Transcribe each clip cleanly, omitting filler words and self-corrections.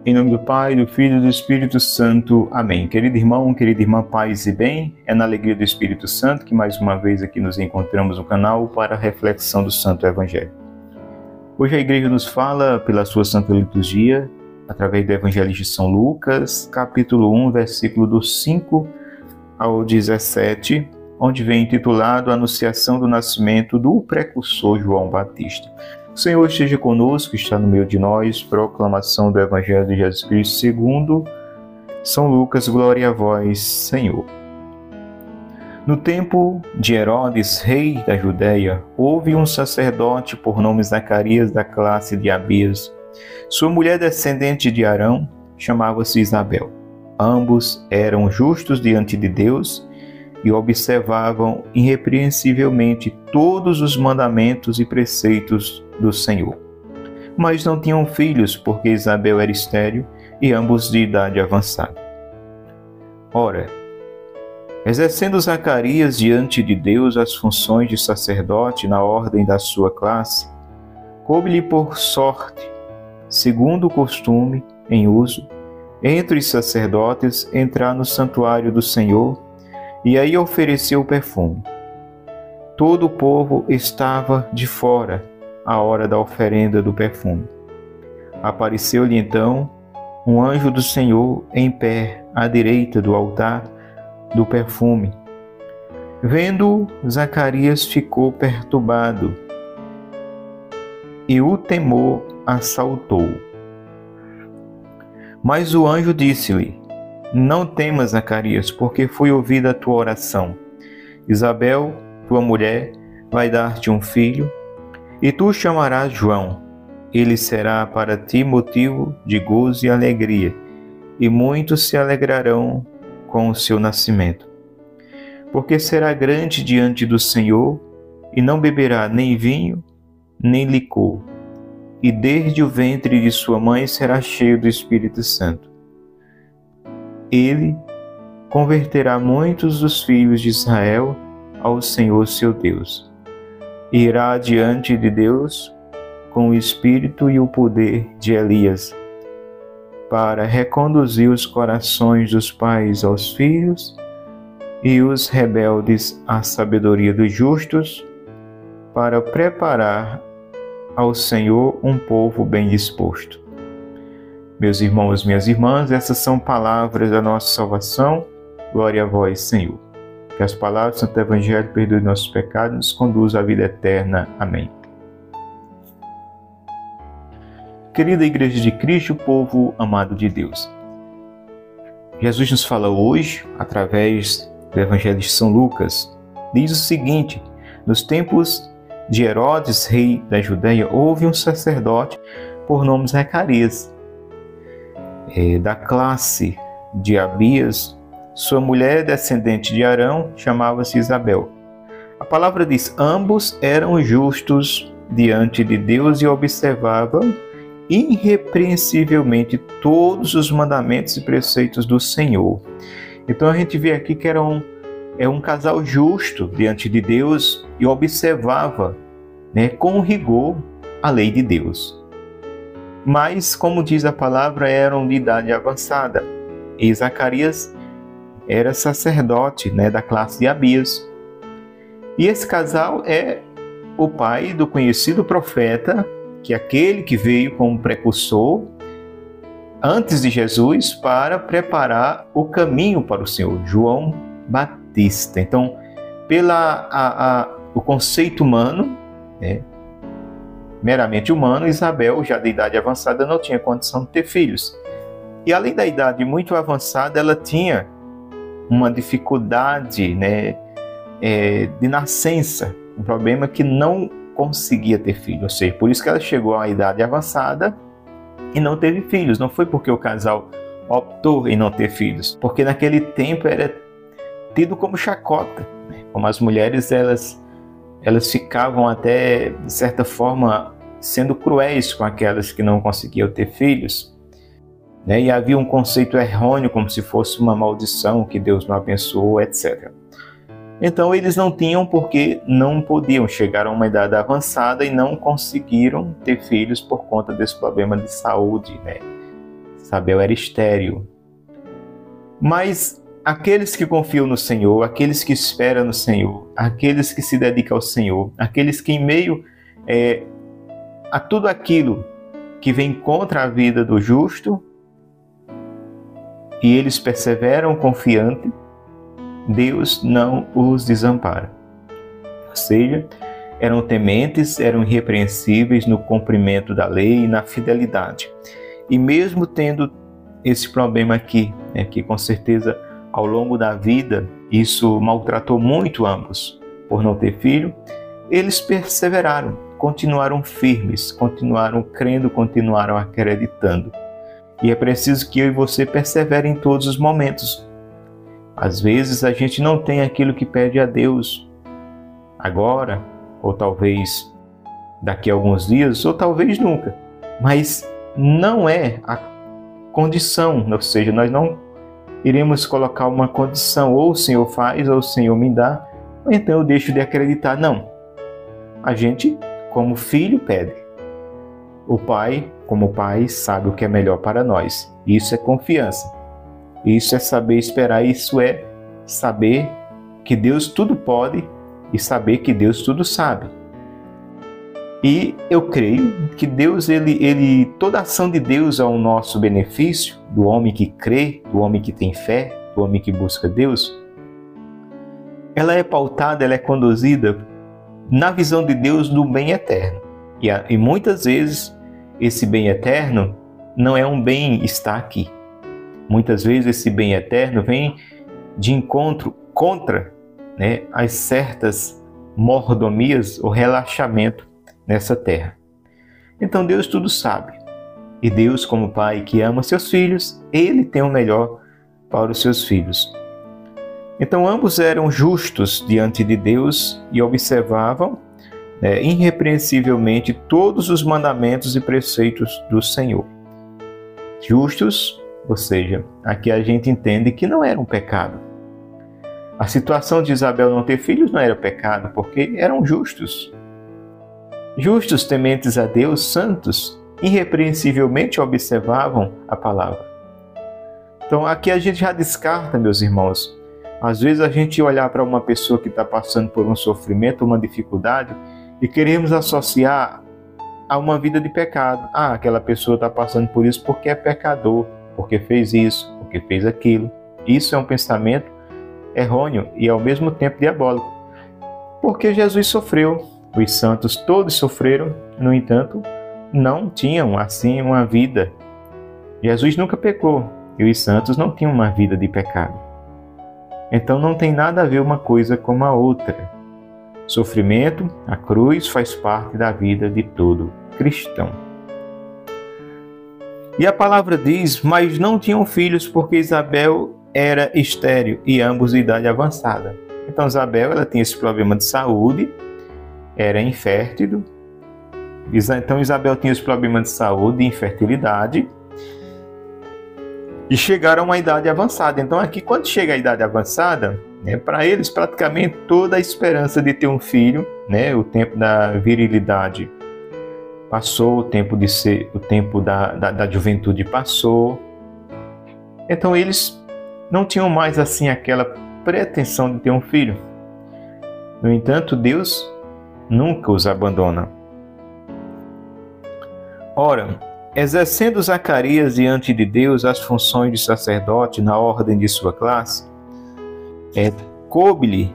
Em nome do Pai, do Filho e do Espírito Santo. Amém. Querido irmão, querida irmã, paz e bem, é na alegria do Espírito Santo que mais uma vez aqui nos encontramos no canal para a reflexão do Santo Evangelho. Hoje a Igreja nos fala pela sua Santa Liturgia, através do Evangelho de São Lucas, capítulo 1, versículo do 5 ao 17, onde vem intitulado a Anunciação do Nascimento do Precursor João Batista. O Senhor esteja conosco, está no meio de nós. Proclamação do Evangelho de Jesus Cristo segundo São Lucas. Glória a vós, Senhor. No tempo de Herodes, rei da Judéia, houve um sacerdote por nome Zacarias, da classe de Abias. Sua mulher, descendente de Arão, chamava-se Isabel. Ambos eram justos diante de Deus e observavam irrepreensivelmente todos os mandamentos e preceitos do Senhor. Mas não tinham filhos, porque Isabel era estéril e ambos de idade avançada. Ora, exercendo Zacarias diante de Deus as funções de sacerdote na ordem da sua classe, coube-lhe por sorte, segundo o costume em uso, entre os sacerdotes, entrar no santuário do Senhor, e aí ofereceu o perfume. Todo o povo estava de fora à hora da oferenda do perfume. Apareceu-lhe então um anjo do Senhor em pé à direita do altar do perfume. Vendo, Zacarias ficou perturbado e o temor assaltou. Mas o anjo disse-lhe: Não temas, Zacarias, porque foi ouvida a tua oração. Isabel, tua mulher, vai dar-te um filho, e tu o chamarás João. Ele será para ti motivo de gozo e alegria, e muitos se alegrarão com o seu nascimento. Porque será grande diante do Senhor, e não beberá nem vinho, nem licor, e desde o ventre de sua mãe será cheio do Espírito Santo. Ele converterá muitos dos filhos de Israel ao Senhor seu Deus. Irá diante de Deus com o espírito e o poder de Elias, para reconduzir os corações dos pais aos filhos e os rebeldes à sabedoria dos justos, para preparar ao Senhor um povo bem disposto. Meus irmãos, minhas irmãs, essas são palavras da nossa salvação. Glória a vós, Senhor. Que as palavras do Santo Evangelho perdoem nossos pecados e nos conduzam à vida eterna. Amém. Querida Igreja de Cristo, povo amado de Deus. Jesus nos fala hoje, através do Evangelho de São Lucas, diz o seguinte: nos tempos de Herodes, rei da Judéia, houve um sacerdote por nome Zacarias, da classe de Abias. Sua mulher, descendente de Arão, chamava-se Isabel. A palavra diz: ambos eram justos diante de Deus e observavam irrepreensivelmente todos os mandamentos e preceitos do Senhor. Então a gente vê aqui que era um casal justo diante de Deus e observava, com rigor a lei de Deus. Mas, como diz a palavra, eram de idade avançada. E Zacarias era sacerdote, da classe de Abias. E esse casal é o pai do conhecido profeta, que é aquele que veio como precursor antes de Jesus para preparar o caminho para o Senhor, João Batista. Então, o conceito humano, meramente humano, Isabel, já de idade avançada, não tinha condição de ter filhos. E além da idade muito avançada, ela tinha uma dificuldade de nascença, um problema que não conseguia ter filhos. Ou seja, por isso que ela chegou à idade avançada e não teve filhos. Não foi porque o casal optou em não ter filhos, porque naquele tempo era tido como chacota, como as mulheres elas ficavam até, de certa forma, sendo cruéis com aquelas que não conseguiam ter filhos. E havia um conceito errôneo, como se fosse uma maldição, que Deus não abençoou, etc. Então eles não tinham porque não podiam chegar a uma idade avançada e não conseguiram ter filhos por conta desse problema de saúde, Isabel era estéril. Mas aqueles que confiam no Senhor, aqueles que esperam no Senhor, aqueles que se dedicam ao Senhor, aqueles que em meio a tudo aquilo que vem contra a vida do justo, e eles perseveram confiante, Deus não os desampara. Ou seja, eram tementes, eram irrepreensíveis no cumprimento da lei e na fidelidade. E mesmo tendo esse problema aqui, que com certeza ao longo da vida isso maltratou muito ambos, por não ter filho, eles perseveraram, continuaram firmes, continuaram crendo, continuaram acreditando. E é preciso que eu e você persevere em todos os momentos. Às vezes a gente não tem aquilo que pede a Deus agora, ou talvez daqui a alguns dias, ou talvez nunca. Mas não é a condição, ou seja, nós não iremos colocar uma condição, ou o Senhor faz, ou o Senhor me dá, ou então eu deixo de acreditar. Não. A gente, como filho, pede. O pai, como pai, sabe o que é melhor para nós. Isso é confiança. Isso é saber esperar. Isso é saber que Deus tudo pode e saber que Deus tudo sabe. E eu creio que Deus, toda ação de Deus é o nosso benefício, do homem que crê, do homem que tem fé, do homem que busca Deus. Ela é pautada, ela é conduzida na visão de Deus do bem eterno. E muitas vezes esse bem eterno não é um bem estar aqui. Muitas vezes esse bem eterno vem de encontro contra as certas mordomias ou relaxamento nessa terra. Então Deus tudo sabe. E Deus, como Pai que ama seus filhos, Ele tem o melhor para os seus filhos. Então ambos eram justos diante de Deus e observavam irrepreensivelmente todos os mandamentos e preceitos do Senhor. Justos, ou seja, aqui a gente entende que não era um pecado. A situação de Isabel não ter filhos não era pecado, porque eram justos. Justos, tementes a Deus, santos, irrepreensivelmente observavam a palavra. Então aqui a gente já descarta, meus irmãos. Às vezes a gente olhar para uma pessoa que está passando por um sofrimento, uma dificuldade, e queremos associar a uma vida de pecado. Aquela pessoa está passando por isso porque é pecador, porque fez isso, porque fez aquilo. Isso é um pensamento errôneo e ao mesmo tempo diabólico. Porque Jesus sofreu, os santos todos sofreram, no entanto, não tinham assim uma vida. Jesus nunca pecou e os santos não tinham uma vida de pecado. Então não tem nada a ver uma coisa com a outra. Sofrimento, a cruz, faz parte da vida de todo cristão. E a palavra diz, mas não tinham filhos porque Isabel era estéril e ambos de idade avançada. Então Isabel ela tinha esse problema de saúde, era infértil. Então Isabel tinha esse problema de saúde e infertilidade. E chegaram a uma idade avançada. Então aqui, quando chega a idade avançada, para eles praticamente toda a esperança de ter um filho, o tempo da virilidade passou, o tempo da juventude passou. Então eles não tinham mais assim aquela pretensão de ter um filho. No entanto, Deus nunca os abandona. Ora, exercendo Zacarias diante de Deus as funções de sacerdote na ordem de sua classe, coube-lhe,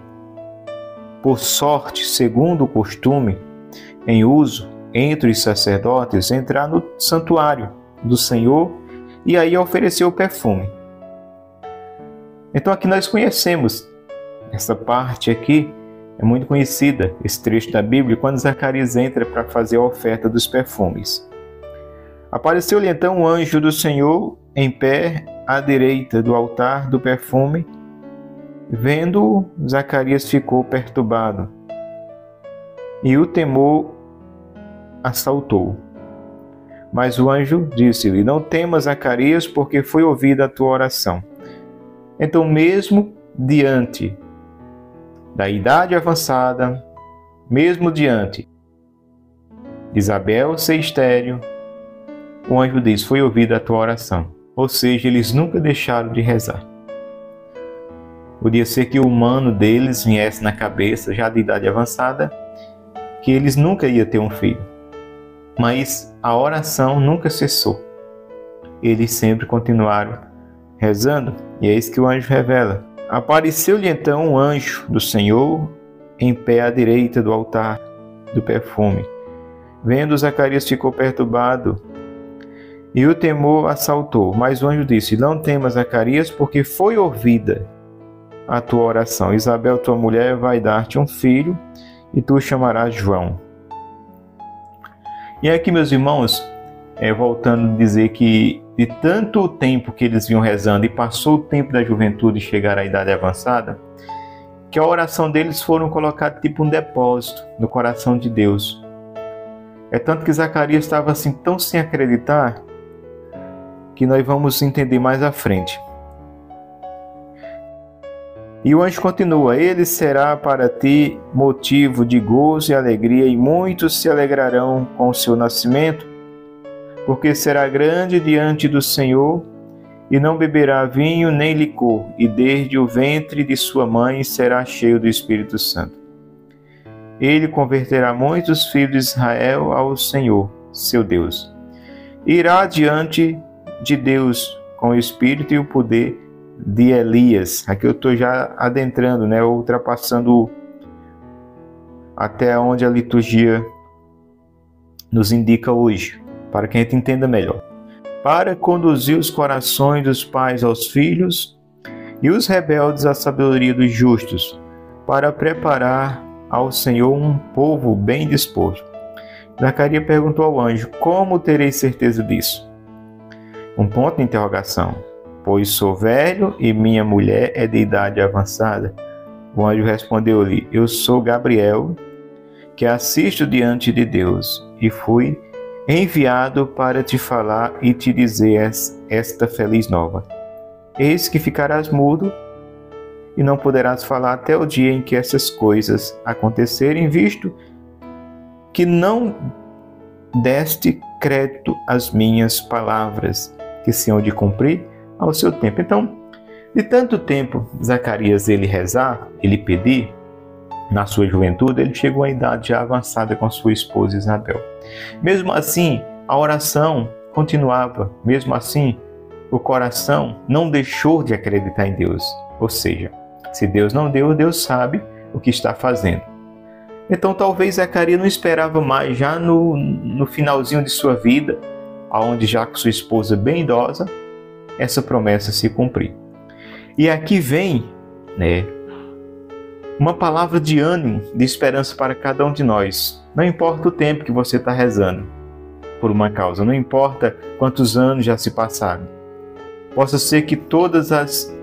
por sorte, segundo o costume em uso entre os sacerdotes, entrar no santuário do Senhor e aí oferecer o perfume. Então aqui nós conhecemos, essa parte aqui é muito conhecida, esse trecho da Bíblia, quando Zacarias entra para fazer a oferta dos perfumes. Apareceu-lhe então um anjo do Senhor em pé à direita do altar do perfume. Vendo-o, Zacarias ficou perturbado e o temor assaltou. Mas o anjo disse-lhe, não temas, Zacarias, porque foi ouvida a tua oração. Então, mesmo diante da idade avançada, mesmo diante de Isabel ser estéril, o anjo diz, foi ouvida a tua oração. Ou seja, eles nunca deixaram de rezar. Podia ser que o humano deles viesse na cabeça, já de idade avançada, que eles nunca iam ter um filho. Mas a oração nunca cessou. Eles sempre continuaram rezando, e é isso que o anjo revela. Apareceu-lhe então um anjo do Senhor em pé à direita do altar do perfume. Vendo, Zacarias ficou perturbado e o temor assaltou. Mas o anjo disse: não temas, Zacarias, porque foi ouvida a tua oração. Isabel, tua mulher, vai dar-te um filho e tu o chamarás João. E aqui, meus irmãos, voltando a dizer que de tanto tempo que eles vinham rezando e passou o tempo da juventude e chegar à idade avançada, que a oração deles foram colocadas tipo um depósito no coração de Deus. É tanto que Zacarias estava assim tão sem acreditar, que nós vamos entender mais à frente. E o anjo continua: ele será para ti motivo de gozo e alegria, e muitos se alegrarão com o seu nascimento, porque será grande diante do Senhor, e não beberá vinho nem licor, e desde o ventre de sua mãe será cheio do Espírito Santo. Ele converterá muitos filhos de Israel ao Senhor, seu Deus. Irá diante de Deus com o Espírito e o poder de Elias. Aqui eu estou já adentrando, ultrapassando até onde a liturgia nos indica hoje, para que a gente entenda melhor. Para conduzir os corações dos pais aos filhos e os rebeldes à sabedoria dos justos, para preparar ao Senhor um povo bem disposto. Zacarias perguntou ao anjo: como terei certeza disso? Um ponto de interrogação. Pois sou velho e minha mulher é de idade avançada. O anjo respondeu-lhe: eu sou Gabriel, que assisto diante de Deus, e fui enviado para te falar e te dizer esta feliz nova. Eis que ficarás mudo e não poderás falar até o dia em que essas coisas acontecerem, visto que não deste crédito às minhas palavras, que se hão de cumprir ao seu tempo. Então, de tanto tempo Zacarias ele rezar, ele pedir, na sua juventude, ele chegou à idade já avançada com sua esposa Isabel. Mesmo assim, a oração continuava. Mesmo assim, o coração não deixou de acreditar em Deus. Ou seja, se Deus não deu, Deus sabe o que está fazendo. Então, talvez Zacarias não esperava mais, já no finalzinho de sua vida, onde já com sua esposa bem idosa, essa promessa se cumprir. E aqui vem, uma palavra de ânimo, de esperança para cada um de nós. Não importa o tempo que você está rezando por uma causa, não importa quantos anos já se passaram. Possa ser que todas as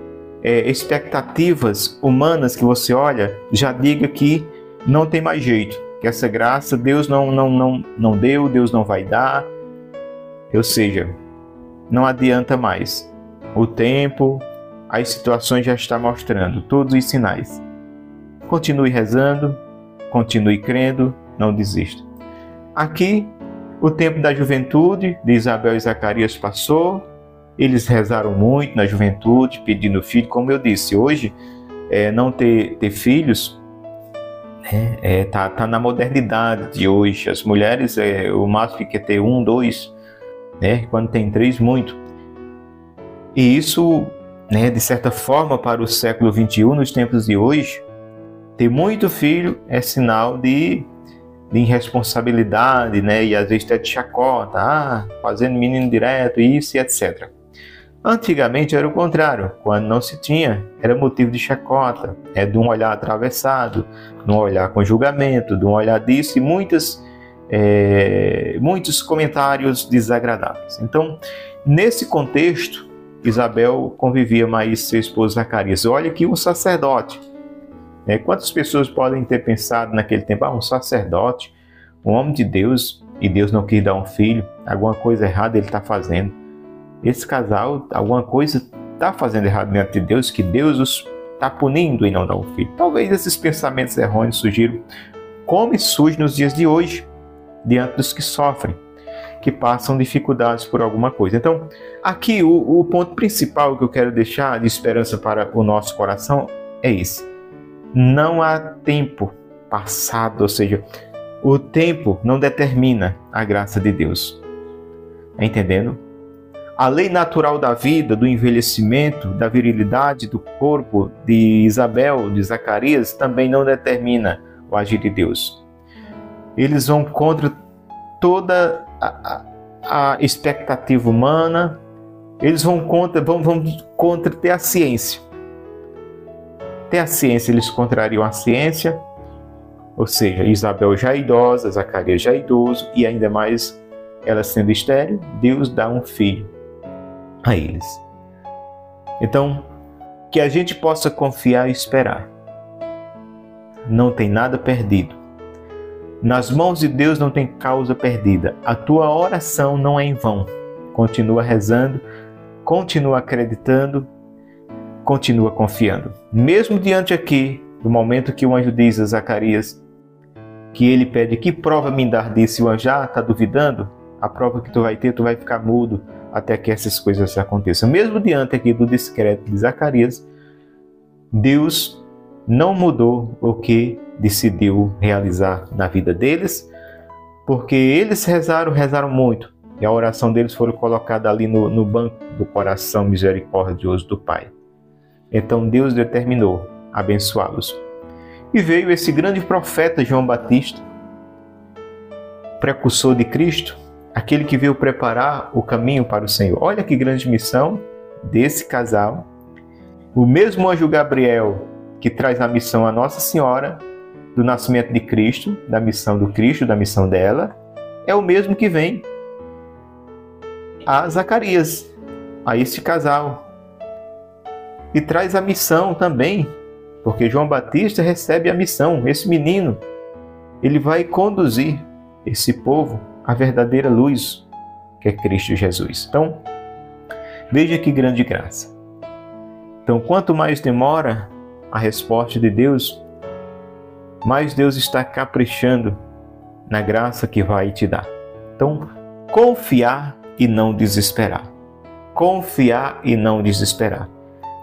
expectativas humanas que você olha já diga que não tem mais jeito, que essa graça Deus não deu, Deus não vai dar. Ou seja, não adianta mais. O tempo, as situações já estão mostrando todos os sinais. Continue rezando, continue crendo, não desista. Aqui, o tempo da juventude de Isabel e Zacarias passou. Eles rezaram muito na juventude, pedindo filho. Como eu disse, hoje, não ter filhos tá na modernidade de hoje. As mulheres, o máximo que quer ter 1, 2, quando tem 3, muito. E isso, de certa forma, para o século XXI, nos tempos de hoje, ter muito filho é sinal de irresponsabilidade, e às vezes até de chacota, fazendo menino direto, isso e etc. Antigamente era o contrário, quando não se tinha, era motivo de chacota, de um olhar atravessado, de um olhar com julgamento, de um olhar disso e muitos comentários desagradáveis. Então, nesse contexto, Isabel convivia mais seu esposo Zacarias. Olha que um sacerdote. Quantas pessoas podem ter pensado naquele tempo, um sacerdote, um homem de Deus, e Deus não quis dar um filho, alguma coisa errada ele está fazendo. Esse casal, alguma coisa está fazendo errado diante de Deus, que Deus os está punindo em não dar um filho. Talvez esses pensamentos errôneos surgiram, como surge nos dias de hoje, diante dos que sofrem. que passam dificuldades por alguma coisa. Então, aqui o ponto principal que eu quero deixar de esperança para o nosso coração é esse. Não há tempo passado, ou seja, o tempo não determina a graça de Deus. Está entendendo? A lei natural da vida, do envelhecimento, da virilidade do corpo de Isabel, de Zacarias, também não determina o agir de Deus. Eles vão contra toda a expectativa humana, eles vão contra ter a ciência. Ter a ciência, eles contrariam a ciência, ou seja, Isabel já idosa, Zacarias já idoso, e ainda mais ela sendo estéril, Deus dá um filho a eles. Então, que a gente possa confiar e esperar. Não tem nada perdido. Nas mãos de Deus não tem causa perdida. A tua oração não é em vão. Continua rezando, continua acreditando, continua confiando. Mesmo diante aqui, do momento que o anjo diz a Zacarias que ele pede, que prova me dar disso, e o anjo já está duvidando, a prova que tu vai ter, tu vai ficar mudo até que essas coisas aconteçam. Mesmo diante aqui do discreto de Zacarias, Deus não mudou o que decidiu realizar na vida deles, porque eles rezaram muito, e a oração deles foi colocada ali no banco do coração misericordioso do Pai. Então Deus determinou abençoá-los. E veio esse grande profeta João Batista, precursor de Cristo, aquele que veio preparar o caminho para o Senhor. Olha que grande missão desse casal. O mesmo anjo Gabriel que traz a missão a Nossa Senhora do nascimento de Cristo, da missão do Cristo, da missão dela, é o mesmo que vem a Zacarias, a esse casal. E traz a missão também, porque João Batista recebe a missão. Esse menino, ele vai conduzir esse povo à verdadeira luz, que é Cristo Jesus. Então, veja que grande graça. Então, quanto mais demora a resposta de Deus, mais Deus está caprichando na graça que vai te dar. Então, confiar e não desesperar. Confiar e não desesperar.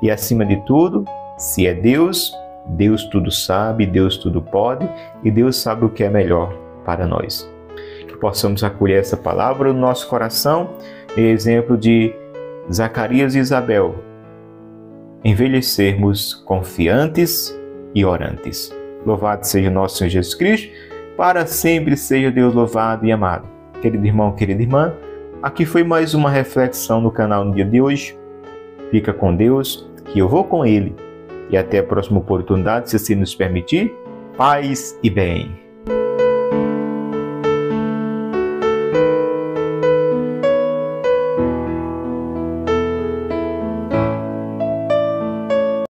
E acima de tudo, se é Deus, Deus tudo sabe, Deus tudo pode, e Deus sabe o que é melhor para nós. Que possamos acolher essa palavra no nosso coração, em exemplo de Zacarias e Isabel, envelhecermos confiantes e orantes. Louvado seja nosso Senhor Jesus Cristo, para sempre seja Deus louvado e amado. Querido irmão, querida irmã, aqui foi mais uma reflexão no canal no dia de hoje. Fica com Deus, que eu vou com Ele. E até a próxima oportunidade, se assim nos permitir. Paz e bem.